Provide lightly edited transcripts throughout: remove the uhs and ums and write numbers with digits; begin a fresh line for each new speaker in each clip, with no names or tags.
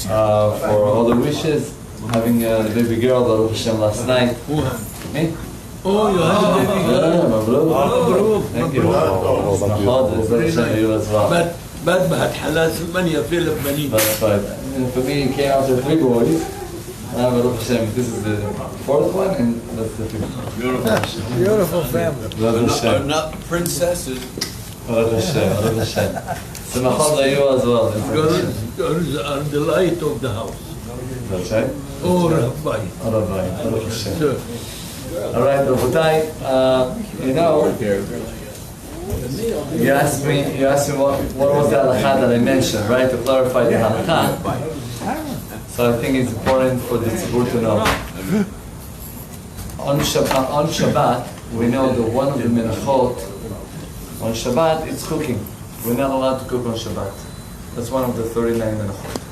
for all the wishes. Having a baby girl, Baruch Hashem, last night. Me?
Oh, you had a baby girl?
Yeah, Mabruk. Thank you. You as well.
بعد ما هتحلات 8 في لبنان.
That's right. And for me, it came after 3 boys. Baruch Hashem, this is the 4th one, and that's the 5th one.
Beautiful family.
They're not princesses.
Baruch Hashem, Baruch Hashem. Simachot you as well.
Girls are the light of the house.
That's right.
Oh, Rabbi.
Rabbi, Baruch Hashem.
Sure.
All right, Rabotai, you know, you asked me what was the halakha that I mentioned, right? To clarify the halakha. So I think it's important for the tzibur to know. On Shabbat, we know that one of the menachot on Shabbat it's cooking. We're not allowed to cook on Shabbat. That's one of the 39 menachot.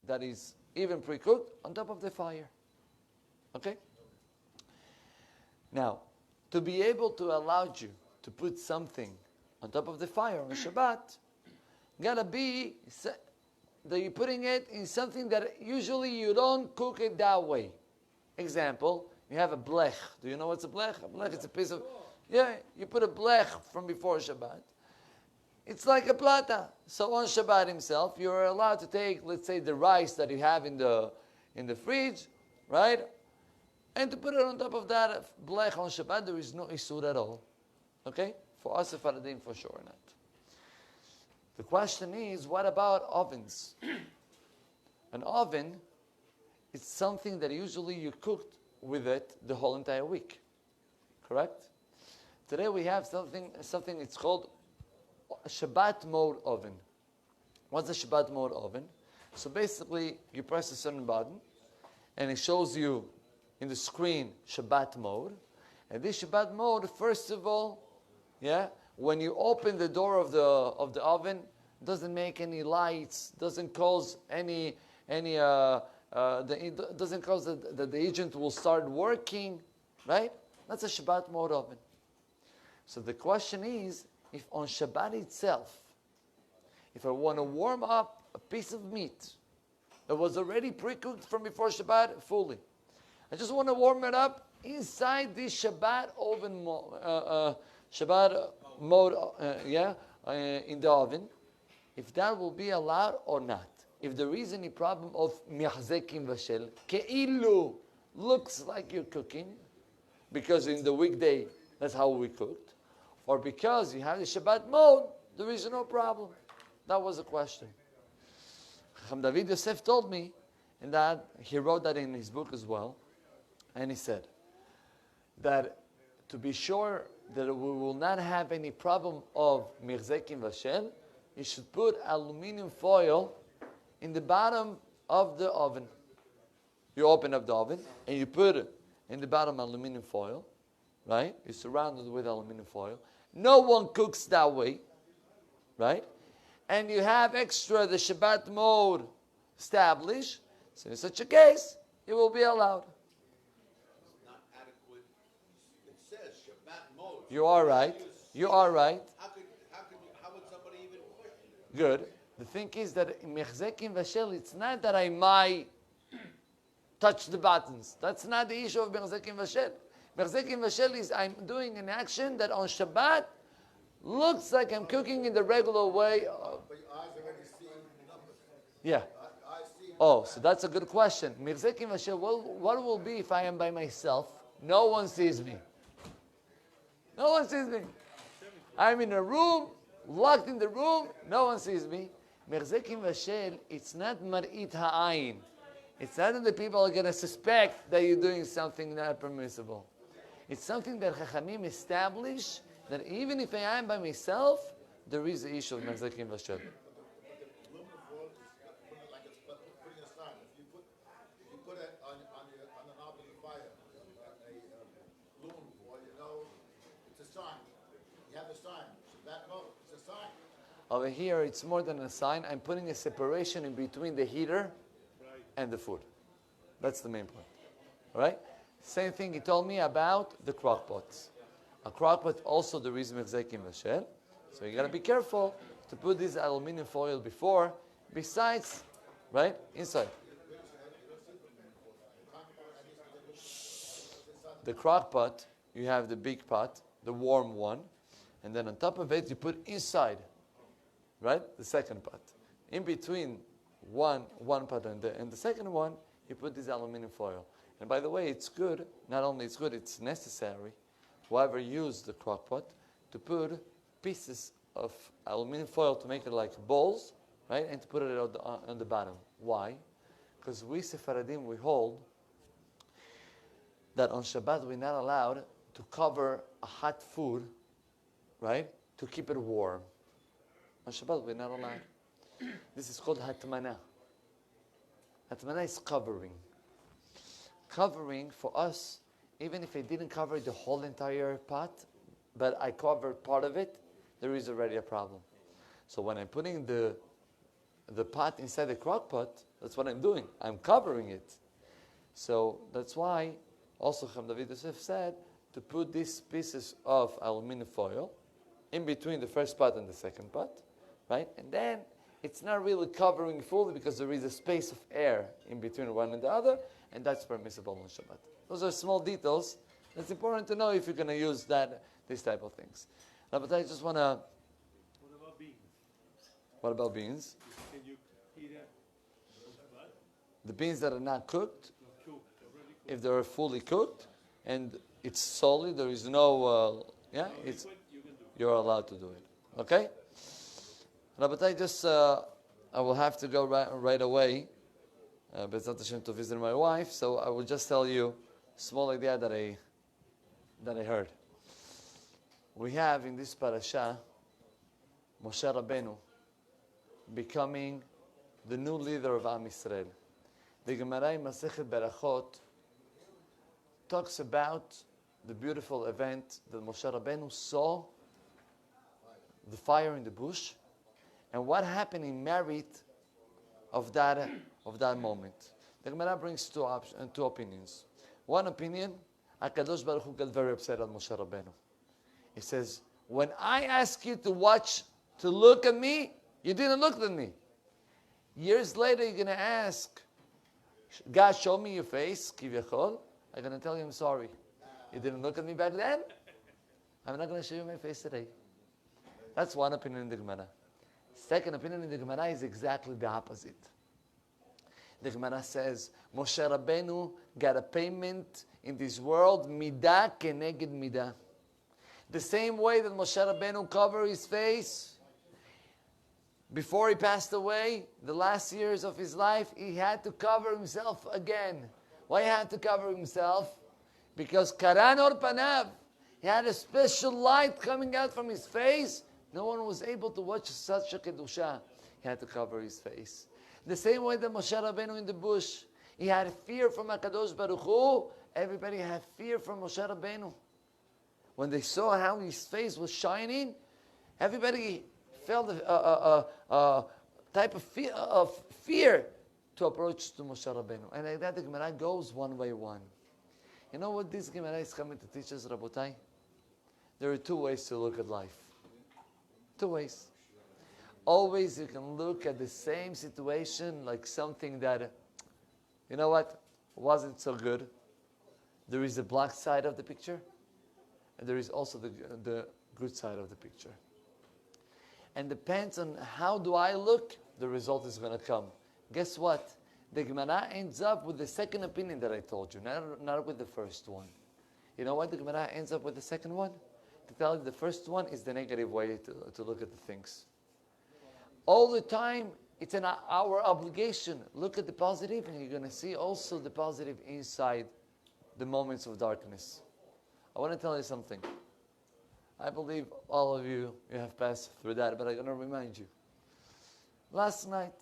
That is even pre-cooked on top of the fire. Okay? Now, to be able to allow you to put something on top of the fire on Shabbat, gotta be that you're putting it in something that usually you don't cook it that way. Example, you have a blech. Do you know what's a blech? A blech is a piece of, you put a blech from before Shabbat. It's like a plata. So on Shabbat himself, you're allowed to take, let's say, the rice that you have in the fridge, right? And to put it on top of that blech on Shabbat, there is no isur at all. Okay? For us, Faradim, for sure not. The question is, what about ovens? An oven is something that usually you cooked with it the whole entire week. Correct? Today we have something it's called a Shabbat mode oven. What's a Shabbat mode oven? So basically, you press a certain button, and it shows you in the screen Shabbat mode. And this Shabbat mode, first of all, when you open the door of the oven, doesn't make any lights, doesn't cause it doesn't cause that the agent will start working, right? That's a Shabbat mode oven. So the question is, if on Shabbat itself, if I want to warm up a piece of meat that was already pre-cooked from before Shabbat fully, I just want to warm it up inside this Shabbat oven, Shabbat mode, in the oven, if that will be allowed or not. If there is any problem of mihzekim vashel, ke'ilu, looks like you're cooking, because in the weekday, that's how we cooked, or because you have the Shabbat mode, there is no problem. That was the question. Chacham David Yosef told me, and that he wrote that in his book as well, and he said that to be sure that we will not have any problem of mihzekim vashel, you should put aluminum foil in the bottom of the oven. You open up the oven and you put it in the bottom aluminum foil, right? You surround it with aluminum foil. no one cooks that way, right? And you have extra the Shabbat mode established, so in such a case, it will be allowed.
Not adequate. It says Shabbat mode.
You are right. You are right.
How would somebody even question it?
Good. The thing is that in Mechzekim Vashel, it's not that I might touch the buttons. That's not the issue of Mechzekim Vashel. Mechzekim Vashel is I'm doing an action that on Shabbat looks like I'm cooking in the regular way.
But your eyes already see numbers.
Yeah.
I see.
Oh, so that's a good question. Mechzekim Vashel, what will be if I am by myself? No one sees me. No one sees me. I'm in a room, locked in the room, no one sees me. Mechzekim Vashel, it's not mar'it ha'ayin. It's not that the people are going to suspect that you're doing something not permissible. It's something that Chachamim establish that even if I am by myself, there is the issue of Mechzekim Vashel.
Aluminum foil is like it's putting a sign. If you put it on an knob of the fire, aluminum foil, you know, it's a sign. You have a sign. Shabbat mode. It's a sign.
Over here, it's more than a sign. I'm putting a separation in between the heater and the food. That's the main point. All right? Same thing he told me about the crock pots. A crock pot also there is Mechzekim Vashel. So you got to be careful to put this aluminum foil before, besides, right, inside. The crock pot, you have the big pot, the warm one, and then on top of it you put inside, right, the second pot. In between one pot and the second one, you put this aluminum foil. And by the way, it's good, not only it's good, it's necessary, whoever used the crock pot, to put pieces of aluminum foil to make it like balls, right, and to put it on the bottom. Why? Because we Sephardim, we hold that on Shabbat we're not allowed to cover a hot food, right, to keep it warm. On Shabbat we're not allowed. This is called hatmana. Hatmana is covering. Covering for us, even if I didn't cover the whole entire pot, but I covered part of it, there is already a problem. So when I'm putting the pot inside the crock pot, that's what I'm doing. I'm covering it. So that's why also Chacham David Yosef said to put these pieces of aluminum foil in between the first pot and the second pot, right? And then it's not really covering fully because there is a space of air in between one and the other, and that's permissible on Shabbat. Those are small details. It's important to know if you're going to use these type of things. Now, but I just want to...
What about beans?
What about beans?
Can you eat it on Shabbat?
The beans that are not cooked,
Not cooked, already cooked.
if they're fully cooked and it's solid, there is no... it's
You can do it.
you're allowed to do it. Okay? Now, but I will have to go right away. B'ezrat Hashem to visit my wife, so I will just tell you a small idea that I heard. We have in this parasha Moshe Rabbeinu becoming the new leader of Am Yisrael. The Gemara in Masechet Berachot talks about the beautiful event that Moshe Rabbeinu saw, the fire in the bush, and what happened in merit of that moment. The Gemara brings two opinions. One opinion, HaKadosh Baruch Hu got very upset at Moshe Rabbeinu. He says, when I ask you to look at me, you didn't look at me. Years later, you're going to ask, God, show me your face, Kivyachol. I'm going to tell you I'm sorry. You didn't look at me back then? I'm not going to show you my face today. That's one opinion in the Gemara. Second opinion in the Gemara is exactly the opposite. The Gemara says, Moshe Rabbeinu got a payment in this world, midah keneged midah. The same way that Moshe Rabbeinu covered his face before he passed away, the last years of his life, he had to cover himself again. Why he had to cover himself? Because karan or panav, he had a special light coming out from his face. No one was able to watch such a kedusha. He had to cover his face. The same way that Moshe Rabbeinu in the bush, he had fear from HaKadosh Baruch Hu. Everybody had fear from Moshe Rabbeinu. when they saw how his face was shining, everybody felt a type of fear to approach to Moshe Rabbeinu. And like that, the Gemara goes one by one. You know what this Gemara is coming to teach us, Rabotai? There are two ways to look at life. Two ways. Always you can look at the same situation like something that, you know what, wasn't so good. There is the black side of the picture, and there is also the good side of the picture. And depends on how do I look, the result is going to come. Guess what? The Gemara ends up with the second opinion that I told you, not with the first one. You know why the Gemara ends up with the second one? To tell you the first one is the negative way to look at the things. All the time, it's our obligation. Look at the positive, and you're going to see also the positive inside the moments of darkness. I want to tell you something. I believe all of you have passed through that, but I'm going to remind you. Last night,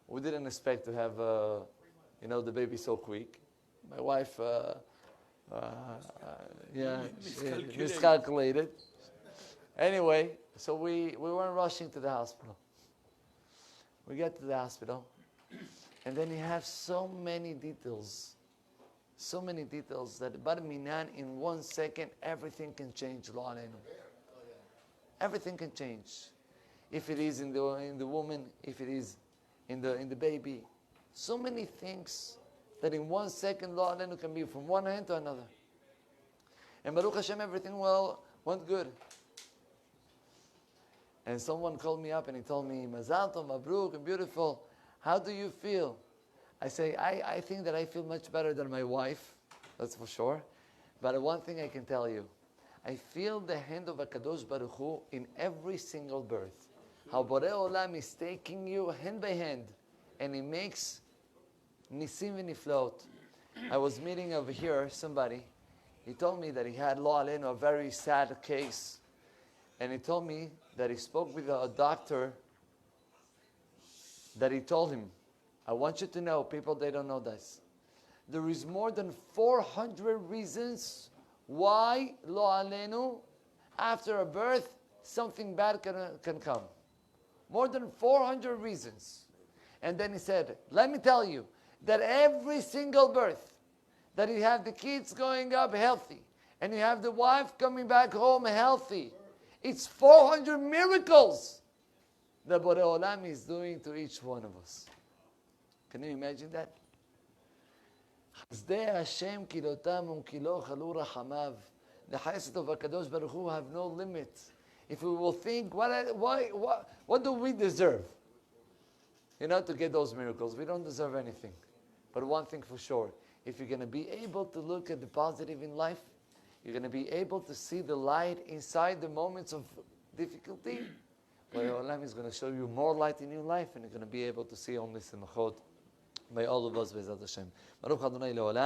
we didn't expect to have, the baby so quick. My wife, miscalculated. Anyway, so we weren't rushing to the hospital. We get to the hospital, and then you have so many details that Bar Minan, in 1 second, everything can change. Lo Aleinu. Everything can change. If it is in the woman, if it is in the baby, so many things that in 1 second, Lo Aleinu, can be from one hand to another. And Baruch Hashem, everything went good. And someone called me up and he told me, Mazal Tov, Mabruk, and beautiful. How do you feel? I say, I think that I feel much better than my wife, that's for sure. But one thing I can tell you, I feel the hand of HaKadosh Baruch Hu in every single birth. How Borei Olam is taking you hand by hand, and he makes nisim v'niflot. I was meeting over here somebody. He told me that he had, Lo Aleinu, a very sad case. And he told me that he spoke with a doctor, that he told him, I want you to know, people, they don't know this. There is more than 400 reasons why, Lo Aleinu, after a birth, something bad can come. More than 400 reasons. And then he said, let me tell you, that every single birth, that you have the kids going up healthy, and you have the wife coming back home healthy, it's 400 miracles that Borei Olam is doing to each one of us. Can you imagine that? Chazdei Hashem kilotam u'kilo chalu rachamav. The chesed of HaKadosh Baruch Hu have no limit. If we will think, what do we deserve? To get those miracles. We don't deserve anything. But one thing for sure, if you're going to be able to look at the positive in life, you're going to be able to see the light inside the moments of difficulty. Borei Olam is going to show you more light in your life, and you're going to be able to see only simchot by all of us, Be'ezrat Hashem. Baruch Adonai Le'olam.